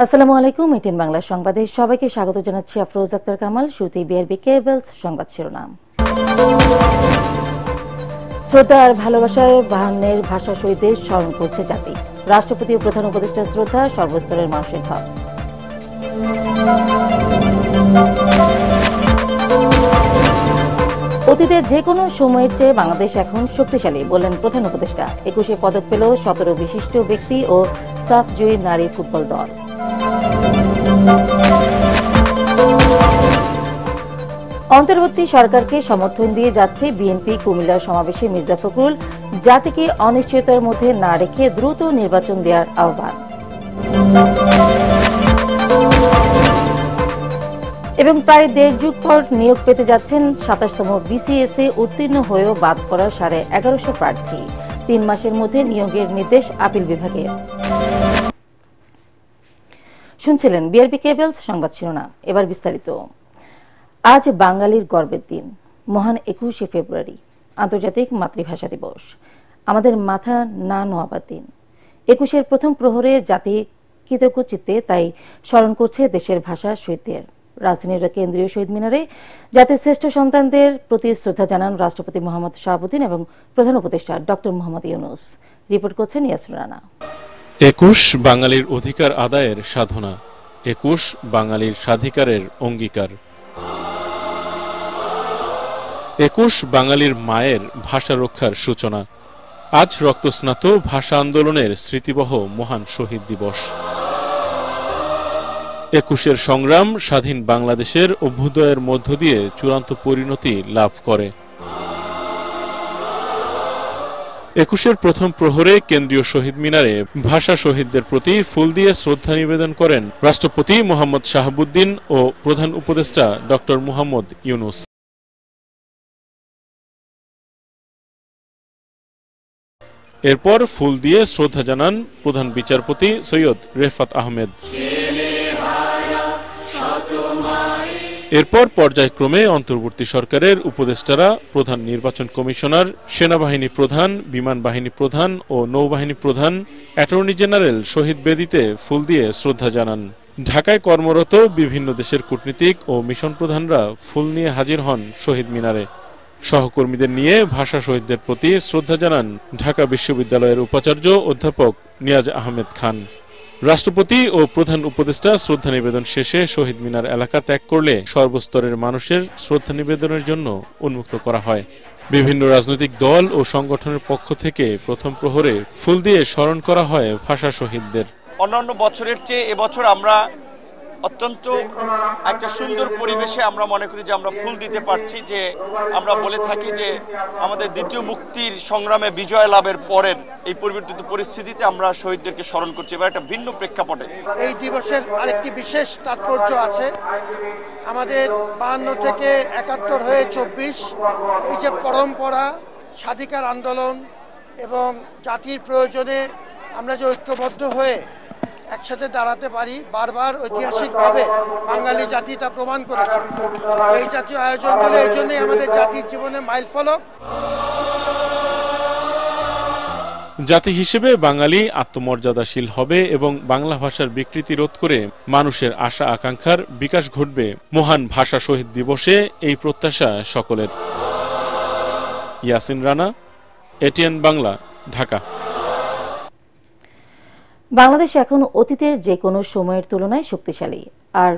আসসালামু আলাইকুম। 18 বাংলা সংবাদে সবাইকে স্বাগত জানাচ্ছি। আফরোজ আক্তার কামাল। শুরুতেই বিআরবি কেবলস সংবাদ শিরোনাম। শ্রদ্ধা আর ভালোবাসায় বাহান্নের ভাষা শহীদদের স্মরণ করছে জাতি। রাষ্ট্রপতি ও প্রধান উপদেষ্টা শ্রদ্ধা সর্বস্তরের মানুষের ভাব। অতীতের যে কোনো সময়ের চেয়ে বাংলাদেশ এখন শক্তিশালী বললেন প্রধান উপদেষ্টা। 21 পদক পেল 17 বিশিষ্ট ব্যক্তি ও সাফ জয়ী নারী ফুটবল দল। অন্তর্বর্তী সরকারকে সমর্থন দিয়ে যাচ্ছে বিএনপি। কুমিল্লার সমাবেশে মির্জা ফখরুল জাতিকে অনিশ্চয়তার মধ্যে না রেখে দ্রুত নির্বাচন দেওয়ার আহ্বান। এবং প্রায় 1.5 যুগ পর নিয়োগ পেতে যাচ্ছেন 27তম বিসিএস এ উত্তীর্ণ হয়েও বাদ পড়া 1150 প্রার্থী। 3 মাসের মধ্যে নিয়োগের নির্দেশ আপিল বিভাগের। শুনছিলেন বিআরবি কেবলস সংবাদ শিরোনাম। এবার বিস্তারিত। আজ বাঙালির গর্বের দিন, মহান 21শে ফেব্রুয়ারি, আন্তর্জাতিক মাতৃভাষা দিবস। আমাদের মাথা না নোয়াবার দিন। 21-এর প্রথম প্রহরে জাতি কৃতজ্ঞ চিত্তে তাই স্মরণ করছে দেশের ভাষা শহীদদের। রাজধানীর কেন্দ্রীয় শহীদ মিনারে জাতির শ্রেষ্ঠ সন্তানদের প্রতি শ্রদ্ধা জানান রাষ্ট্রপতি মোহাম্মদ শাহাবুদ্দিন এবং প্রধান উপদেষ্টা ডক্টর মোহাম্মদ ইউনূস। রিপোর্ট করছেন ইয়াসির রানা। 21 বাঙালির অধিকার আদায়ের সাধনা, 21 বাঙালির স্বাধিকারের অঙ্গীকার, 21 বাঙালির মায়ের ভাষা রক্ষার সূচনা। আজ রক্তস্নাত ভাষা আন্দোলনের স্মৃতিবহ মহান শহীদ দিবস। 21-এর সংগ্রাম স্বাধীন বাংলাদেশের অভ্যুদয়ের মধ্য দিয়ে চূড়ান্ত পরিণতি লাভ করে। 21-এর প্রথম প্রহরে কেন্দ্রীয় শহীদ মিনারে ভাষা শহীদদের প্রতি ফুল দিয়ে শ্রদ্ধা নিবেদন করেন রাষ্ট্রপতি মোহাম্মদ শাহাবুদ্দিন ও প্রধান উপদেষ্টা ডক্টর মোহাম্মদ ইউনূস। এরপর ফুল দিয়ে শ্রদ্ধা জানান প্রধান বিচারপতি সৈয়দ রেফাত আহমেদ। এরপর পর্যায়ক্রমে অন্তর্বর্তী সরকারের উপদেষ্টারা, প্রধান নির্বাচন কমিশনার, সেনাবাহিনী প্রধান, বিমান বাহিনী প্রধান ও নৌবাহিনী প্রধান, অ্যাটর্নি জেনারেল শহীদ বেদিতে ফুল দিয়ে শ্রদ্ধা জানান। ঢাকায় কর্মরত বিভিন্ন দেশের কূটনীতিক ও মিশন প্রধানরা ফুল নিয়ে হাজির হন শহীদ মিনারে। সহকর্মীদের নিয়ে ভাষা শহীদদের প্রতি শ্রদ্ধা জানান ঢাকা বিশ্ববিদ্যালয়ের উপাচার্য অধ্যাপক নিয়াজ আহমেদ খান। রাষ্ট্রপতি ও প্রধান উপদেষ্টা শ্রদ্ধা নিবেদন শেষে শহীদ মিনার এলাকা ত্যাগ করলে সর্বস্তরের মানুষের শ্রদ্ধা নিবেদনের জন্য উন্মুক্ত করা হয়। বিভিন্ন রাজনৈতিক দল ও সংগঠনের পক্ষ থেকে প্রথম প্রহরে ফুল দিয়ে স্মরণ করা হয় ভাষা শহীদদের। অন্যান্য বছরের চেয়ে এবছর আমরা অত্যন্ত একটা সুন্দর পরিবেশে আমরা মনে করি যে আমরা ফুল দিতে পারছি। যে আমরা বলে থাকি যে আমাদের দ্বিতীয় মুক্তির সংগ্রামে বিজয় লাভের পরের এই পরিবর্তিত পরিস্থিতিতে আমরা শহীদদেরকে স্মরণ করছি। এবার একটা ভিন্ন প্রেক্ষাপটে এই দিবসের আরেকটি বিশেষ তাৎপর্য আছে। আমাদের 52 থেকে 71 হয়ে 24 এই যে পরম্পরা, স্বাধিকার আন্দোলন এবং জাতির প্রয়োজনে আমরা যে ঐক্যবদ্ধ হয়ে একসাথে দাঁড়াতে পারি, বারবার ঐতিহাসিকভাবে বাঙালি জাতি তা প্রমাণ করেছে। এই জাতীয় আয়োজনগুলো এই জন্যই আমাদের জাতির জীবনে মাইলফলক। জাতি হিসেবে বাঙালি আত্মমর্যাদাশীল হবে এবং বাংলা ভাষার বিকৃতি রোধ করে মানুষের আশা আকাঙ্ক্ষার বিকাশ ঘটবে। মহান ভাষা শহীদ দিবসে এই প্রত্যাশা সকলের। ইয়াসিন রানা, এটিএন বাংলা, ঢাকা। বাংলাদেশ এখন অতীতের যে কোনো সময়ের তুলনায় শক্তিশালী, আর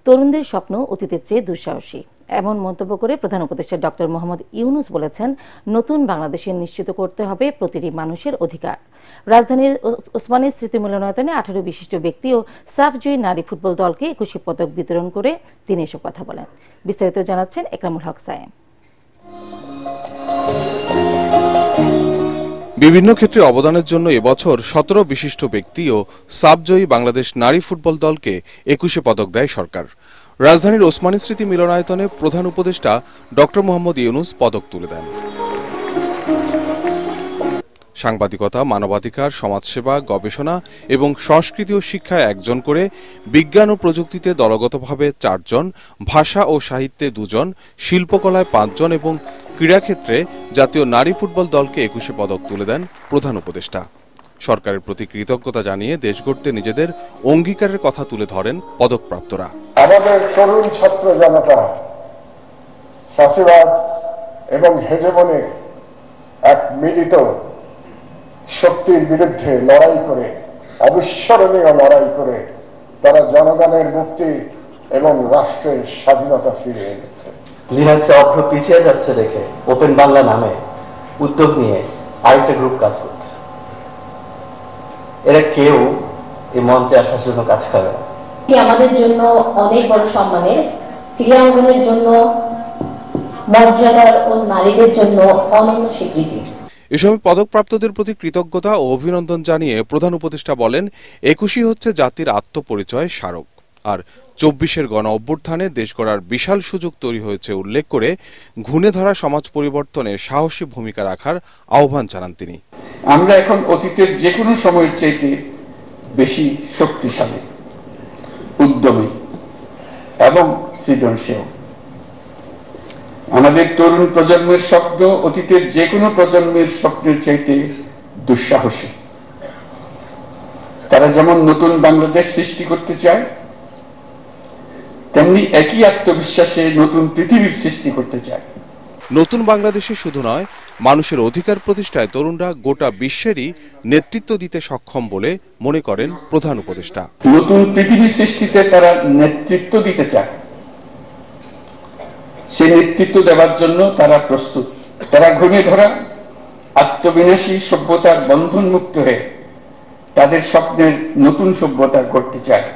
তরুণদের স্বপ্ন অতীতের চেয়ে দুঃসাহসী, এমন মন্তব্য করে প্রধান উপদেষ্টা ডক্টর মোহাম্মদ ইউনূস বলেছেন, নতুন বাংলাদেশে নিশ্চিত করতে হবে প্রতিটি মানুষের অধিকার। রাজধানীর ওসমানী স্মৃতি মিলনায়তনে 18 বিশিষ্ট ব্যক্তি ও সাফ জয়ী নারী ফুটবল দলকে 21 পদক বিতরণ করে তিনি এসব কথা বলেন। বিস্তারিত জানাচ্ছেন একরামুল হক সায়েম। বিভিন্ন ক্ষেত্রে অবদানের জন্য এবছর 17 বিশিষ্ট ব্যক্তি ও সাবজয়ী বাংলাদেশ নারী ফুটবল দলকে 21 পদক দেয় সরকার। রাজধানীর ওসমানী স্মৃতি মিলনায়তনে প্রধান উপদেষ্টা ডক্টর মোহাম্মদ ইউনূস পদক তুলে দেন। সাংবাদিকতা, মানবাধিকার, সমাজসেবা, গবেষণা এবং সংস্কৃতি ও শিক্ষায় 1 জন করে, বিজ্ঞান ও প্রযুক্তিতে দলগতভাবে 4 জন, ভাষা ও সাহিত্যে 2 জন, শিল্পকলায় 5 জন এবং ক্রীড়াক্ষেত্রে জাতীয় নারী ফুটবল দলকে 21 পদক তুলে দেন প্রধান উপদেষ্টা। সরকারের প্রতি কৃতজ্ঞতা জানিয়ে দেশ গড়তে নিজেদের অঙ্গীকারের কথা তুলে ধরেন পদকপ্রাপ্তরা। আমাদের তরুণ ছাত্র জনতা ফ্যাসিবাদ এবং হেজেমনির এক মিলিত শক্তির বিরুদ্ধে লড়াই করে, অবিস্মরণীয় লড়াই করে তারা জনগণের মুক্তি এবং রাষ্ট্রের স্বাধীনতা ফিরিয়ে এনেছে। লিনাক্সে অভ্র পিছিয়ে যাচ্ছে দেখে ওপেন বাংলা নামে উদ্যোগ নিয়ে আরেকটা গ্রুপ কাজ করছে। এরা কেউ এই মঞ্চে আসার জন্য কাজ করে না। আমাদের জন্য অনেক বড় সম্মানের, ক্রীড়াঙ্গনের জন্য মর্যাদার ও নারীদের জন্য অনন্য স্বীকৃতি। এ সময় পদকপ্রাপ্তদের প্রতি কৃতজ্ঞতা ও অভিনন্দন জানিয়ে প্রধান উপদেষ্টা বলেন, ২১ হচ্ছে জাতির আত্মপরিচয় স্মারক, আর ২৪-এর গণ অভ্যুত্থানে দেশ গড়ার বিশাল সুযোগ তৈরি হয়েছে উল্লেখ করে ঘুণে ধরা সমাজ পরিবর্তনে সাহসী ভূমিকা রাখার আহ্বান জানান তিনি। আমরা এখন অতীতের যে কোনো সময়ের চাইতে বেশি শক্তিশালী, উদ্যমী এবং সৃজনশীল। আমাদের তরুণ প্রজন্মের স্বপ্ন অতীতের যে কোনো প্রজন্মের স্বপ্নের চাইতে দুঃসাহসী। তারা যেমন নতুন বাংলাদেশ সৃষ্টি করতে চায়, তেমনি একই আত্মবিশ্বাসে নতুন পৃথিবীর সৃষ্টি করতে চায়। নতুন বাংলাদেশে শুধু নয়, মানুষের অধিকার প্রতিষ্ঠায় তরুণরা গোটা বিশ্বেরই নেতৃত্ব দিতে সক্ষম বলে মনে করেন প্রধান উপদেষ্টা। নতুন পৃথিবী সৃষ্টিতে তারা নেতৃত্ব দিতে চায়, সেই নেতৃত্ব দেওয়ার জন্য তারা প্রস্তুত। তারা ঘুণে ধরা আত্মবিনাশী সভ্যতার বন্ধন মুক্ত হয়ে তাদের স্বপ্নের নতুন সভ্যতা করতে চায়।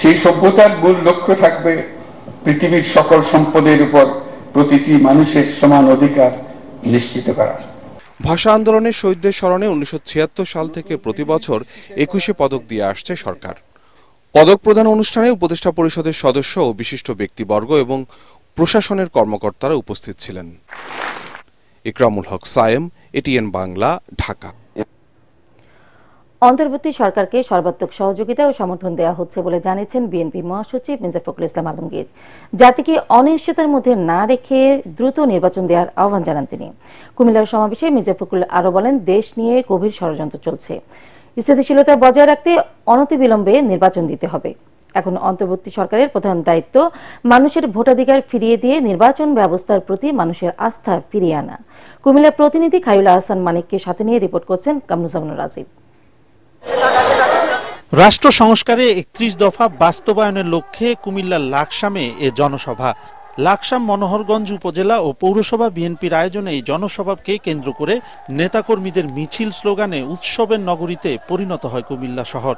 সেই সভ্যতার মূল লক্ষ্য থাকবে পৃথিবীর সকল সম্পদের উপর প্রতিটি মানুষের সমান অধিকার নিশ্চিত করা। ভাষা আন্দোলনের শহীদদের স্মরণে 1976 সাল থেকে প্রতি বছর 21 পদক দিয়ে আসছে সরকার। পদক প্রদান অনুষ্ঠানে উপদেষ্টা পরিষদের সদস্য ও বিশিষ্ট ব্যক্তিবর্গ এবং প্রশাসনের কর্মকর্তারা উপস্থিত ছিলেন। ইকরামুল হক সায়েম, এটিএন বাংলা, ঢাকা। অন্তর্বর্তী সরকারকে সর্বাত্মক সহযোগিতা ও সমর্থন দেওয়া হচ্ছে বলে জানিয়েছেন বিএনপি মহাসচিব মির্জা ফখরুল ইসলাম আলমগীর। জাতিকে অনিশ্চয়তার মধ্যে না রেখে দ্রুত নির্বাচন দেওয়ার আহ্বান জানান তিনি। কুমিল্লার সমাবেশে মির্জা ফখরুল আরও বলেন, দেশ নিয়ে গভীর ষড়যন্ত্র চলছে, স্থিতিশীলতা বজায় রাখতে অনতিবিলম্বে নির্বাচন দিতে হবে। এখন অন্তর্বর্তী সরকারের প্রধান দায়িত্ব মানুষের ভোটাধিকার ফিরিয়ে দিয়ে নির্বাচন ব্যবস্থার প্রতি মানুষের আস্থা ফিরিয়ে আনা। কুমিল্লার প্রতিনিধি খায়রুল আহসান মানিককে সাথে নিয়ে রিপোর্ট করছেন কামরুজ্জামানুর রাজীব। রাষ্ট্র সংস্কারে ৩১ দফা বাস্তবায়নের লক্ষ্যে কুমিল্লার লাকসামে এ জনসভা। লাকসাম মনোহরগঞ্জ উপজেলা ও পৌরসভা বিএনপির আয়োজনে এই জনসভাকে কেন্দ্র করে নেতাকর্মীদের মিছিল স্লোগানে উৎসবের নগরীতে পরিণত হয় কুমিল্লা শহর।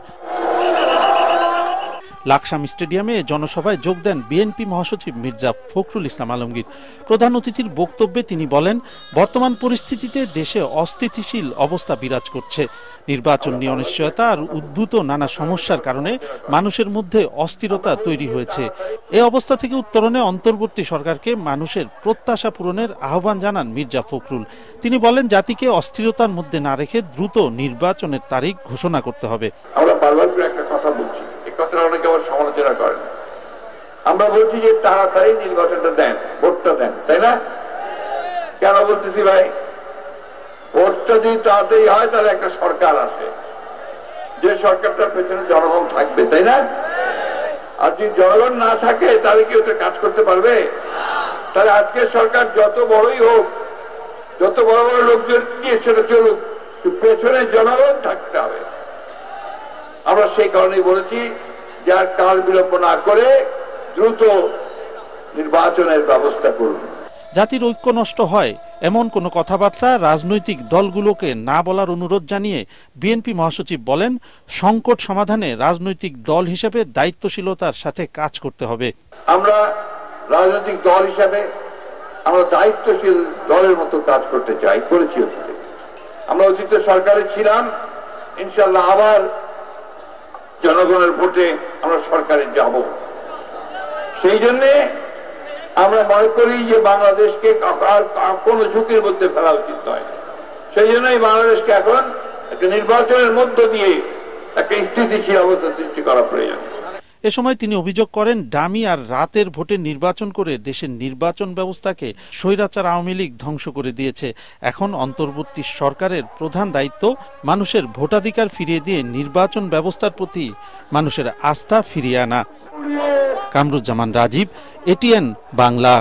লাকসাম স্টেডিয়ামে জনসভায় যোগ দেন বিএনপি মহাসচিব মির্জা ফখরুল ইসলাম আলমগীর। প্রধান অতিথির বক্তব্যে তিনি বলেন, বর্তমান পরিস্থিতিতে দেশে অস্থিতিশীল অবস্থা বিরাজ করছে। নির্বাচন নিয়ে অনিশ্চয়তা আর উদ্ভূত নানা সমস্যার কারণে মানুষের মধ্যে অস্থিরতা তৈরি হয়েছে। এই অবস্থা থেকে উত্তরণে অন্তর্বর্তী সরকারকে মানুষের প্রত্যাশা পূরণের আহ্বান জানান মির্জা ফখরুল। তিনি বলেন, জাতিকে অস্থিরতার মধ্যে না রেখে দ্রুত নির্বাচনের তারিখ ঘোষণা করতে হবে। আমরা বারবার একটা কথা বলছি, কথা অনেকে আবার সমালোচনা করেন। আমরা বলছি যে তাড়াতাড়ি নির্বাচনটা দেন, ভোটটা দেন, তাই না? কেন বলতেছি ভাই? ভোটটা যদি তাড়াতাড়ি হয় তাহলে একটা সরকার আসে, যে সরকারটার পেছনে জনগণ থাকবে, তাই না? আর যদি জনগণ না থাকে তাহলে কি ওটা কাজ করতে পারবে? তাহলে আজকের সরকার যত বড়ই হোক, যত বড় বড় লোকজন নিয়ে সেটা চলুক, পেছনে জনগণ থাকতে হবে। আমরা সেই কারণেই বলেছি যে আর কাল বিলম্ব না করে দ্রুত নির্বাচনের ব্যবস্থা করুন। জাতির ঐক্য নষ্ট হয় এমন কোনো কথাবার্তা রাজনৈতিক দলগুলোকে না বলার অনুরোধ জানিয়ে বিএনপি মহাসচিব বলেন, সংকট সমাধানে রাজনৈতিক দল হিসেবে দায়িত্বশীলতার সাথে কাজ করতে হবে। আমরা রাজনৈতিক দল হিসেবে আমরা দায়িত্বশীল দলের মতো কাজ করতে চাই, করেছি অতীতে। আমরা অতীতে সরকারে ছিলাম, ইনশাআল্লাহ আবার জনগণের ভোটে আমরা সরকারে যাব। সেই জন্যে আমরা মনে করি যে বাংলাদেশকে কোনো ঝুঁকির মধ্যে ফেলা উচিত নয়। সেই জন্যই বাংলাদেশকে এখন একটা নির্বাচনের মধ্য দিয়ে একটা স্থিতিশীল অবস্থা সৃষ্টি করা প্রয়োজন। এ সময় তিনি অভিযোগ করেন, ডামি আর রাতের ভোটে নির্বাচন করে দেশের নির্বাচন ব্যবস্থাকে স্বৈরাচার আওয়ামী লীগ ধ্বংস করে দিয়েছে। এখন অন্তর্বর্তী সরকারের প্রধান দায়িত্ব মানুষের ভোটাধিকার ফিরিয়ে দিয়ে নির্বাচন ব্যবস্থার প্রতি মানুষের আস্থা ফিরিয়ে আনা। কামরুজ্জামান রাজীব, এটিএন বাংলা।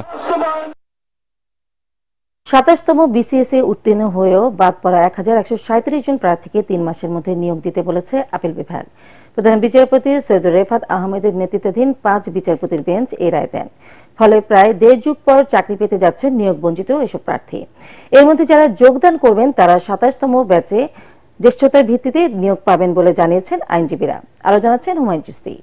২৭তম বিসিএসে উত্তীর্ণ হয়েও বাদ পড়া ১,১৩৭ জন প্রার্থীকে ৩ মাসের মধ্যে নিয়োগ দিতে বলেছে আপিল বিভাগ। প্রধান বিচারপতি সৈয়দ রেফাত আহমেদের নেতৃত্বাধীন ৫ বিচারপতির বেঞ্চ এই রায় দেন। ফলে প্রায় ১.৫ যুগ পর চাকরি পেতে যাচ্ছেন নিয়োগ বঞ্চিত এসব প্রার্থী। এর মধ্যে যারা যোগদান করবেন তারা ২৭তম ব্যাচে জ্যেষ্ঠতার ভিত্তিতে নিয়োগ পাবেন বলে জানিয়েছেন আইনজীবীরা। আরও জানাচ্ছেন হুমায়ুন চিশতি।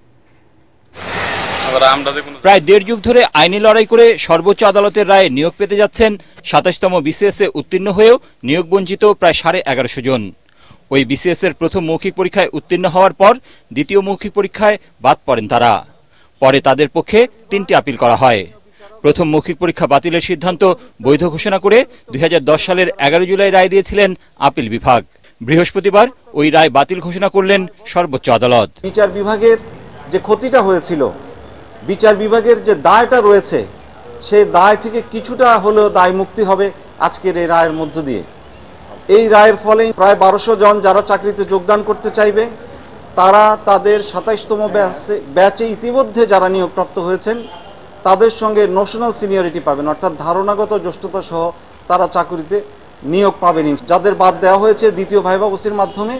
প্রায় ১.৫ যুগ ধরে আইনি লড়াই করে সর্বোচ্চ আদালতের রায়ে নিয়োগ পেতে যাচ্ছেন ২৭তম বিসিএসে উত্তীর্ণ হয়েও নিয়োগ বঞ্চিত প্রায় ১১৫০ জন। ওই বিসিএস এর প্রথম মৌখিক পরীক্ষায় উত্তীর্ণ হওয়ার পর দ্বিতীয় মৌখিক পরীক্ষায় বাদ পড়েন তারা। পরে তাদের পক্ষে ৩টি আপিল করা হয়। প্রথম মৌখিক পরীক্ষা বাতিলের সিদ্ধান্ত বৈধ ঘোষণা করে ২০১০ সালের ১১ জুলাই রায় দিয়েছিলেন আপিল বিভাগ। বৃহস্পতিবার ওই রায় বাতিল ঘোষণা করলেন সর্বোচ্চ আদালত। বিচার বিভাগের যে ক্ষতিটা হয়েছিল, বিচার বিভাগের যে দায়টা রয়েছে, সেই দায় থেকে কিছুটা হলেও দায় মুক্তি হবে আজকের এই রায়ের মধ্য দিয়ে। এই রায়ের ফলে প্রায় ১২০০ জন যারা চাকরিতে যোগদান করতে চাইবে তারা তাদের ২৭তম ব্যাচে ইতিমধ্যে যারা নিয়োগপ্রাপ্ত হয়েছেন তাদের সঙ্গে নোশনাল সিনিয়রিটি পাবেন, অর্থাৎ ধারণাগত জ্যেষ্ঠতা সহ তারা চাকরিতে নিয়োগ পাবেন। যাদের বাদ দেওয়া হয়েছে দ্বিতীয় ভাইবা বসির মাধ্যমে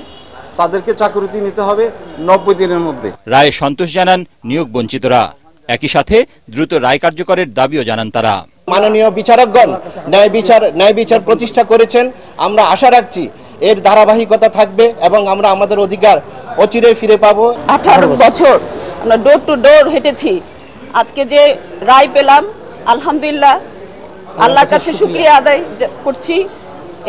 তাদেরকে চাকরিতে নিতে হবে ৯০ দিনের মধ্যে। রায়ে সন্তোষ জানান নিয়োগ বঞ্চিতরা। একই সাথে দ্রুত রায় কার্যকরের দাবিও জানান তারা। মাননীয় বিচারকগণ ন্যায় বিচার প্রতিষ্ঠা করেছেন, আমরা আশা রাখছি এর ধারাবাহিকতা থাকবে এবং আমরা আমাদের অধিকার অচিরেই ফিরে পাবো। 18 বছর আমরা ডোর টু ডোর হেঁটেছি, আজকে যে রায় পেলাম আলহামদুলিল্লাহ, আল্লাহর কাছে শুকরিয়া আদায় করছি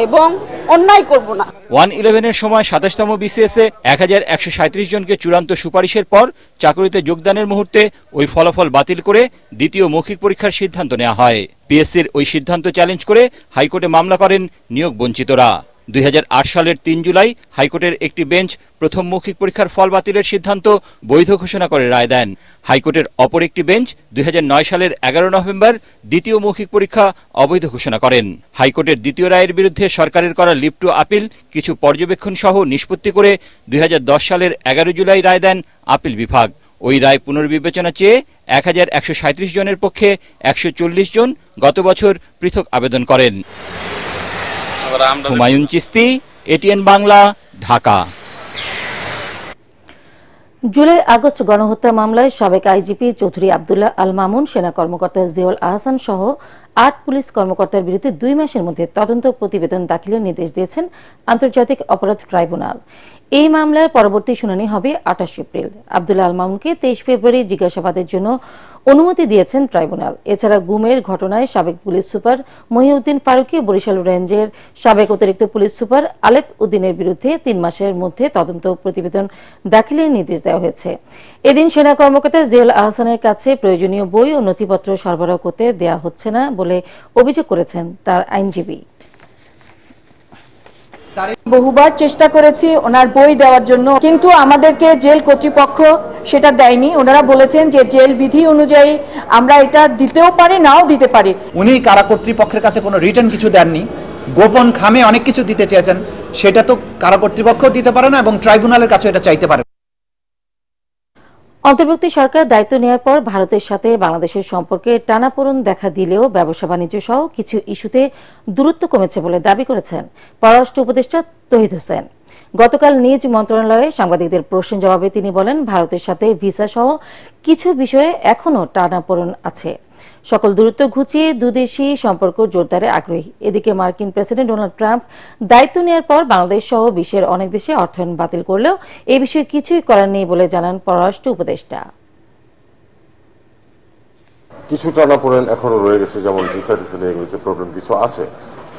এবং অন্যায় করব না। 111 সময় ২৭তম বিসিএসে ১,১৩৭ জনকে চূড়ান্ত সুপারিশের পর চাকরিতে যোগদানের মুহূর্তে ওই ফলাফল বাতিল করে দ্বিতীয় মৌখিক পরীক্ষার সিদ্ধান্ত নেওয়া হয়। পিএসসির ওই সিদ্ধান্ত চ্যালেঞ্জ করে হাইকোর্টে মামলা করেন নিয়োগ বঞ্চিতরা। ২০০৮ সালের ৩ জুলাই হাইকোর্টের একটি বেঞ্চ প্রথম মৌখিক পরীক্ষার ফল বাতিলের সিদ্ধান্ত বৈধ ঘোষণা করে রায় দেন। হাইকোর্টের অপর একটি বেঞ্চ ২০০৯ সালের ১১ নভেম্বর দ্বিতীয় মৌখিক পরীক্ষা অবৈধ ঘোষণা করেন। হাইকোর্টের দ্বিতীয় রায়ের বিরুদ্ধে সরকারের করা লিভ টু আপিল কিছু পর্যবেক্ষণ সহ নিষ্পত্তি করে ২০১০ সালের ১১ জুলাই রায় দেন আপিল বিভাগ। ওই রায় পুনর্বিবেচনা চেয়ে ১,১৩৭ জনের পক্ষে ১৪০ জন গত বছর পৃথক আবেদন করেন। Humayun Chishti, ATN Bangla, Dhaka. July August গণহত্যা মামলায় সাবেক আইজিপি চৌধুরী আব্দুল্লাহ আল মামুন, সেনা কর্মকর্তা জিয়াউল আহসান সহ ৮ পুলিশ কর্মকর্তার বিরুদ্ধে ২ মাসের মধ্যে তদন্ত প্রতিবেদন দাখিলের নির্দেশ দিয়েছেন আন্তর্জাতিক অপরাধ ট্রাইব্যুনাল। এই মামলার পরবর্তী শুনানি হবে ২৮ এপ্রিল। আব্দুল্লাহ আল মামুনকে ২৩ ফেব্রুয়ারি জিজ্ঞাসাবাদের জন্য অনুমতি দিয়েছেন ট্রাইব্যুনাল। এছাড়া গুমের ঘটনায় সাবেক পুলিশ সুপার মহিউদ্দিন ফারুকী, বরিশাল রেঞ্জের সাবেক অতিরিক্ত পুলিশ সুপার আলেপ উদ্দিনের বিরুদ্ধে ৩ মাসের মধ্যে তদন্ত প্রতিবেদন দাখিলের নির্দেশ দেওয়া হয়েছে। এদিন সেনা কর্মকর্তা জিয়াউল আহসানের কাছে প্রয়োজনীয় বই ও নথিপত্র সরবরাহ করতে দেওয়া হচ্ছে না বলে অভিযোগ করেছেন তার আইনজীবী। বহুবার চেষ্টা করেছি ওনার বই দেওয়ার জন্য, কিন্তু আমাদেরকে জেল কর্তৃপক্ষ সেটা দেয়নি। ওনারা বলেছেন যে জেল বিধি অনুযায়ী আমরা এটা দিতেও পারি, নাও দিতে পারি। উনি কারা কর্তৃপক্ষের কাছে কোনো রিটার্ন কিছু দেননি, গোপন খামে অনেক কিছু দিতে চেয়েছেন, সেটা তো কারা কর্তৃপক্ষ দিতে পারে না এবং ট্রাইব্যুনালের কাছে এটা চাইতে পারে। অন্তর্বর্তী সরকার দায়িত্ব নেওয়ার পর ভারতের সাথে বাংলাদেশের সম্পর্কে টানাপোড়েন দেখা দিলেও ব্যবসা বাণিজ্য সহ কিছু ইস্যুতে দূরত্ব কমেছে বলে দাবি করেছেন পররাষ্ট্র উপদেষ্টা তৌহিদ হোসেন। গতকাল নিজ মন্ত্রণালয়ে সাংবাদিকদের প্রশ্নের জবাবে তিনি বলেন, ভারতের সাথে ভিসা সহ কিছু বিষয়ে এখনও টানাপোড়েন আছে। সকল দূরত্ব ঘুচিয়ে দুদেশী সম্পর্ক জোরদারে আগ্রহী। এদিকে মার্কিন প্রেসিডেন্ট ডোনাল্ড ট্রাম্প দায়িত্ব নেওয়ার পর বাংলাদেশ সহ বিশ্বের অনেক দেশে অর্থায়ন বাতিল করলেও এ বিষয়ে কিছুই করার নেই বলে জানান পররাষ্ট্র উপদেষ্টা। কিছু টানাপোড়েন এখনো রয়ে গেছে, যেমন ভিসা টিসা এগুলোতে প্রবলেম কিছু আছে,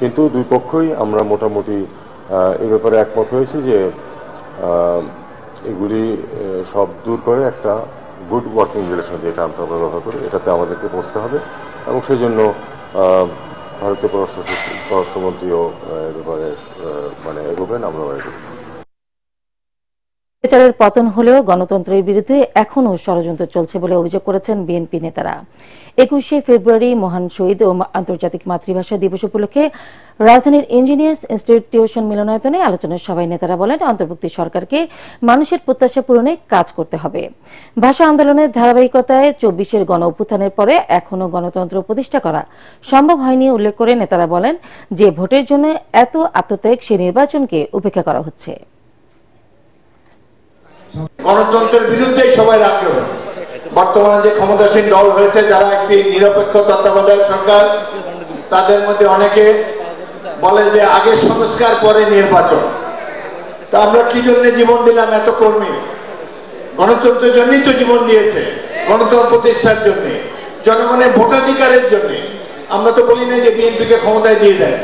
কিন্তু দুই পক্ষই আমরা মোটামুটি এই ব্যাপারে একমত হয়েছি যে এগুলি সব দূর করে একটা গুড ওয়ার্কিং রিলেশন, যেটা আমরা ব্যবহার করি, এটাতে আমাদেরকে পৌঁছতে হবে এবং সেই জন্য ভারতীয় পররাষ্ট্রমন্ত্রীও এ ব্যাপারে এগোবেন, আমরা এগোব। বিচারের পতন হলেও গণতন্ত্রের বিরুদ্ধে এখনও ষড়যন্ত্র চলছে বলে অভিযোগ করেছেন বিএনপি নেতারা। 21শে ফেব্রুয়ারি মহান শহীদ ও আন্তর্জাতিক মাতৃভাষা দিবস উপলক্ষে রাজধানীর ইঞ্জিনিয়ার্স ইনস্টিটিউশন মিলনায়তনে আলোচনা সভায় নেতারা বলেন, অন্তর্বর্তী সরকারকে মানুষের প্রত্যাশা পূরণে কাজ করতে হবে। ভাষা আন্দোলনের ধারাবাহিকতায় 24-এর গণ অভ্যুত্থানের পরে এখনও গণতন্ত্র প্রতিষ্ঠা করা সম্ভব হয়নি উল্লেখ করে নেতারা বলেন, যে ভোটের জন্য এত আত্মত্যাগ সে নির্বাচনকে উপেক্ষা করা হচ্ছে। গণতন্ত্রের বিরুদ্ধেই সবাই আগ্রহ। বর্তমানে যে ক্ষমতাসীন দল হয়েছে, যারা একটি নিরপেক্ষ তত্ত্বাবধায়ক সরকার, তাদের মধ্যে অনেকে বলে যে আগে সংস্কার পরে নির্বাচন। তা আমরা কি জন্য জীবন দিলাম? এত কর্মী গণতন্ত্রের জন্যই তো জীবন দিয়েছে, গণতন্ত্র প্রতিষ্ঠার জন্য, জনগণের ভোটাধিকারের জন্য। আমরা তো বলি না যে বিএনপিকে ক্ষমতায় দিয়ে দেয়।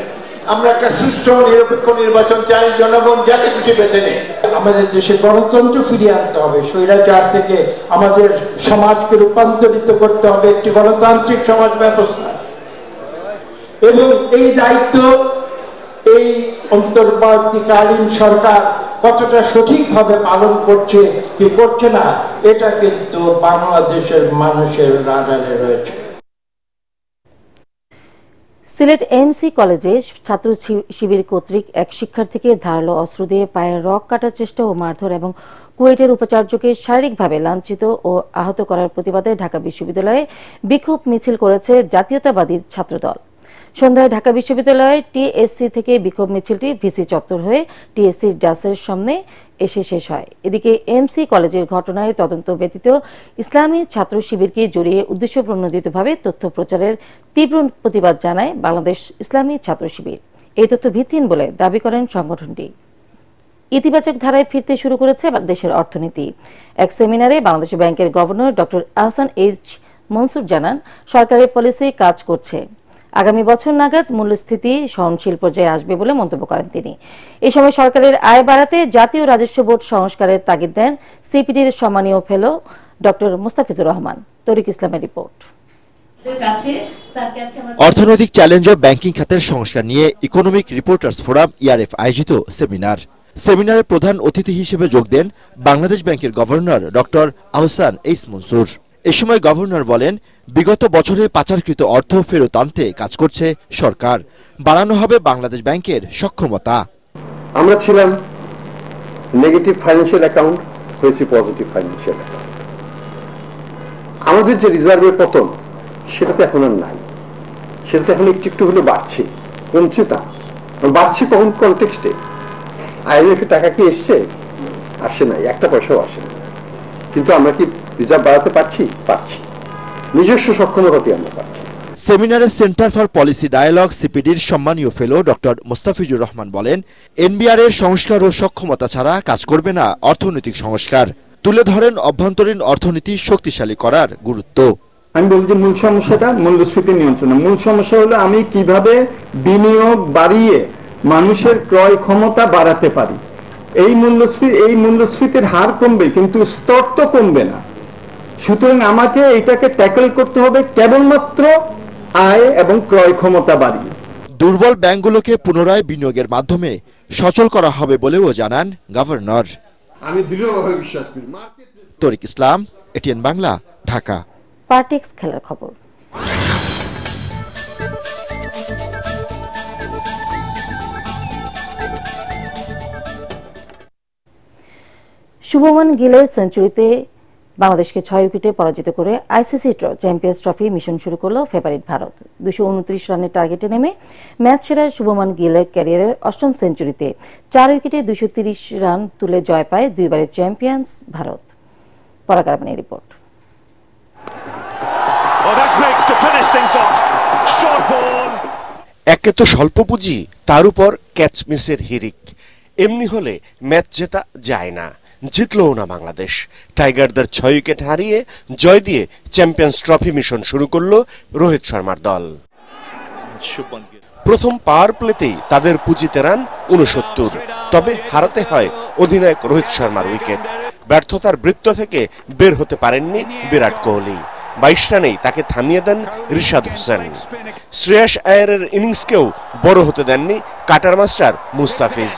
আমরা একটা সুষ্ঠু নিরপেক্ষ নির্বাচন চাই, জনগণ যাকে খুশি বেছে নেয়। আমাদের দেশে গণতন্ত্র ফিরিয়ে আনতে হবে, স্বৈরাচার থেকে আমাদের সমাজকে রূপান্তরিত করতে হবে একটি গণতান্ত্রিক সমাজ ব্যবস্থা। এবং এই দায়িত্ব এই অন্তর্বর্তীকালীন সরকার কতটা সঠিকভাবে পালন করছে কি করছে না, এটা কিন্তু বাংলাদেশের মানুষের রাডারে রয়েছে। সিলেট এমসি কলেজে ছাত্র শিবির কর্তৃক এক শিক্ষার্থীকে ধারালো অস্ত্র দিয়ে পায়ের রগ কাটার চেষ্টা ও মারধর এবং কুয়েটের উপাচার্যকে শারীরিকভাবে লাঞ্ছিত ও আহত করার প্রতিবাদে ঢাকা বিশ্ববিদ্যালয়ে বিক্ষোভ মিছিল করেছে জাতীয়তাবাদী ছাত্রদল। সন্ধ্যায় ঢাকা বিশ্ববিদ্যালয়ের টিএসসি থেকে বিক্ষোভ মিছিলটি ভিসি চত্বর হয়ে টিএসসির ডাসের সামনে এসে শেষ হয়। এদিকে এমসি কলেজের ঘটনায় তদন্ত ব্যতীত ইসলামী ছাত্র শিবিরকে জড়িয়ে উদ্দেশ্যপ্রণোদিতভাবে তথ্য প্রচারের তীব্র প্রতিবাদ জানায় বাংলাদেশ ইসলামী ছাত্র শিবির। এই তথ্য ভিত্তিহীন বলে দাবি করেন সংগঠনটি। ইতিবাচক ধারায় ফিরতে শুরু করেছে দেশের অর্থনীতি। এক সেমিনারে বাংলাদেশ ব্যাংকের governor doctor Ahsan H Mansur জানান, সরকারের পলিসি কাজ করছে। আগামী বছর নাগাদ মূল্যস্ফীতি সহনশীল পর্যায়ে আসবে বলে মন্তব্য করেন তিনি। এ সময় সরকারের আয় বাড়াতে জাতীয় রাজস্ব বোর্ড সংস্কারের তাগিদ দেন সিপিডির সম্মানীয় ফেলো ডক্টর মুস্তাফিজুর রহমান। তরিক ইসলামের রিপোর্ট। অর্থনৈতিক চ্যালেঞ্জ ও ব্যাংকিং খাতের সংস্কার নিয়ে ইকোনমিক রিপোর্টার্স ফোরাম ইআরএফ আয়োজিত সেমিনারে প্রধান অতিথি হিসেবে যোগ দেন বাংলাদেশ ব্যাংকের governor doctor Ahsan H Mansur. এ সময় গভর্নর বলেন, বিগত বছরে পাচারকৃত অর্থ ফেরত আনতে কাজ করছে সরকার, বাড়ানো হবে বাংলাদেশ ব্যাংকের সক্ষমতা। আমরা ছিলাম নেগেটিভ ফাইন্যান্সিয়াল অ্যাকাউন্ট, হয়েছে পজিটিভ ফাইন্যান্সিয়াল অ্যাকাউন্ট। আমাদের যে রিজার্ভের পতন, সেটা তো এখন আর নাই, সেটা তো এখন একটু একটু হলে বাড়ছে, কমছে তা বাড়ছে। কখন কনটেক্সটে আইএমএফ টাকা কি এসছে? আসে নাই, একটা পয়সাও আসে না। কিন্তু আমরা কি রিজার্ভ বাড়াতে পারছি? পারছি, নিজস্ব সক্ষমতাতে আমরা পারছি। সেমিনারে সেন্টার ফর পলিসি ডায়ালগ সিপিডির সম্মানীয় ফেলো ডক্টর মুস্তাফিজুর রহমান বলেন, এনবিআর এর সংস্কার ও সক্ষমতা ছাড়া কাজ করবে না অর্থনৈতিক সংস্কার। তুলে ধরেন অভ্যন্তরীণ অর্থনীতি শক্তিশালী করার গুরুত্ব। আমি বলছি মূল সমস্যাটা মূল্যস্ফীতি নিয়ন্ত্রণ। মূল সমস্যা হলো আমি কিভাবে বিনিয়োগ বাড়িয়ে মানুষের ক্রয় ক্ষমতা বাড়াতে পারি। এই মূল্যস্ফীতির হার কমবে, কিন্তু স্তর তো কমবে না। সুতরাং আমাকে এটাকে ট্যাকল করতে হবে কেবলমাত্র আয় এবং ক্রয় ক্ষমতা বাড়িয়ে। দুর্বল ব্যাংকগুলোকে পুনরায় বিনিয়োগের মাধ্যমে সচল করা হবে বলেও জানান গভর্নর। আমি দৃঢ়ভাবে বিশ্বাস করি। তরিক ইসলাম, এটিএন বাংলা, ঢাকা। পার্টিক্স খেলার খবর। শুভমান গিলের সেঞ্চুরিতে বাংলাদেশকে 6 উইকেটে পরাজিত করে আইসিসি চ্যাম্পিয়ন্স ট্রফি মিশন শুরু করল ফেভারিট ভারত। 229 রানের টার্গেটে নেমে ম্যাচ সেরা শুভমান গিলের ক্যারিয়ারের 8ম সেঞ্চুরিতে 4 উইকেটে 230 রান তুলে জয় পায় দুইবারের চ্যাম্পিয়ন্স ভারত। পরাগারবাণী রিপোর্ট। একে তো স্বল্প পুঁজি, তার উপর ক্যাচ মিসের হিরিক। এমনি হলে ম্যাচ জেতা যায় না, জিতলও না বাংলাদেশ। টাইগারদের 6 উইকেট হারিয়ে জয় দিয়ে চ্যাম্পিয়ন্স ট্রফি মিশন শুরু করল রোহিত শর্মার দল। প্রথম পাওয়ার প্লেতেই তাদের পুঁজিতে রান 69, তবে হারাতে হয় অধিনায়ক রোহিত শর্মার উইকেট। ব্যর্থতার বৃত্ত থেকে বের হতে পারেননি বিরাট কোহলি। 22 রানেই তাকে থামিয়ে দেন রিশাদ হোসেন। শ্রেয়াস আয়ারের ইনিংসকেও বড় হতে দেননি কাটার মাস্টার মুস্তাফিজ।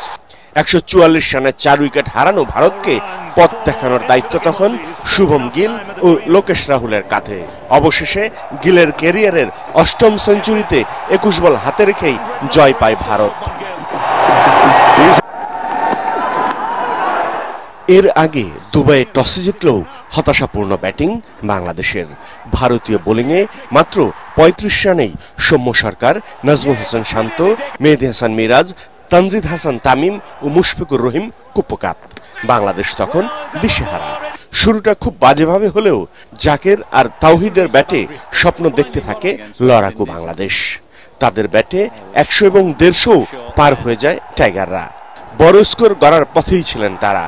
144 রানে 4 উইকেট হারানো ভারতকে পথ দেখানোর দায়িত্ব তখন শুভম গিল ও লোকেশ রাহুলের কাঁধে। অবশেষে গিলের ক্যারিয়ারের 8ম সেঞ্চুরিতে 21 বল হাতে রেখেই জয় পায় ভারত। এর আগে দুবাইয়ে টসে জিতলেও হতাশাপূর্ণ ব্যাটিং বাংলাদেশের। ভারতীয় বোলিংয়ে মাত্র 35 রানেই সৌম্য সরকার, নাজমুল হোসেন শান্ত, মেহেদী হাসান মিরাজ, তানজিদ হাসান তামিম ও মুশফিকুর রহিম কুপকাত। বাংলাদেশ তখন দিশেহারা। শুরুটা খুব বাজেভাবে হলেও জাকের আর তাওহিদের ব্যাটে স্বপ্ন দেখতে থাকে লড়াকু বাংলাদেশ। তাদের ব্যাটে 100 এবং 150 পার হয়ে যায় টাইগাররা। বড় স্কোর গড়ার পথেই ছিলেন তারা।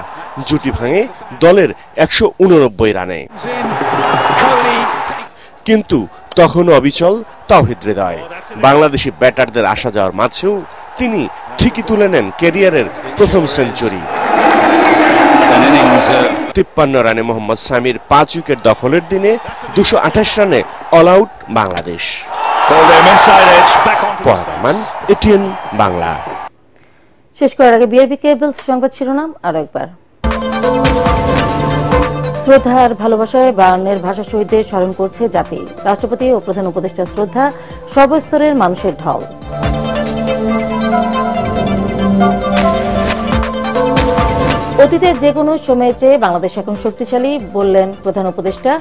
জুটি ভাঙে দলের 189 রানে, কিন্তু তখনও অবিচল তাওহিদ হৃদয়। বাংলাদেশি ব্যাটারদের আসা যাওয়ার মাঝেও তিনি ঠিকই তুলে নেন ক্যারিয়ারের প্রথম সেঞ্চুরি। 53 রানে মোহাম্মদ সামির 5 উইকেট দখলের দিনে 228 রানে all out Bangladesh. ATN Bangla. শেষ করার আগে বিআরবি কেবলস সংবাদ শিরোনাম আরো একবার। শ্রদ্ধা আর ভালোবাসায় বায়ান্নের ভাষা শহীদদের স্মরণ করছে জাতি। রাষ্ট্রপতি ও প্রধান উপদেষ্টা শ্রদ্ধা সর্বস্তরের মানুষের ঢল। অতীতের যে কোনো সময়ের চেয়ে বাংলাদেশ এখন শক্তিশালী বললেন প্রধান উপদেষ্টা।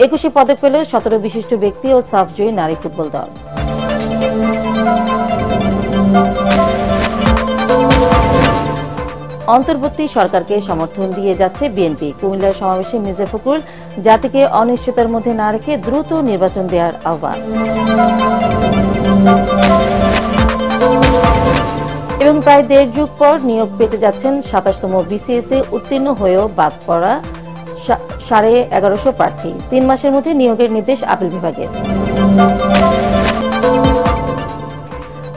21 পদক পেল 17 বিশিষ্ট ব্যক্তি ও সাফ জয়ী নারী ফুটবল দল। অন্তর্বর্তী সরকারকে সমর্থন দিয়ে যাচ্ছে বিএনপি। কুমিল্লার সমাবেশে মির্জা ফখরুল জাতিকে অনিশ্চয়তার মধ্যে না রেখে দ্রুত নির্বাচন দেওয়ার আহ্বান। এবং প্রায় 1.5 যুগ পর নিয়োগ পেতে যাচ্ছেন 27তম বিসিএস এ উত্তীর্ণ হয়েও বাদ পড়া 1150 প্রার্থী। 3 মাসের মধ্যে নিয়োগের নির্দেশ আপিল বিভাগের।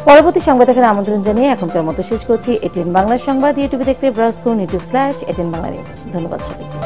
পরবর্তী সংবাদ দেখার আমন্ত্রণ জানিয়ে এখনকার মতো শেষ করছি এটিএন বাংলার সংবাদ। ইউটিউবে দেখতে ব্রাউজ করুন youtube/এটিএন বাংলা। ধন্যবাদ সবাইকে।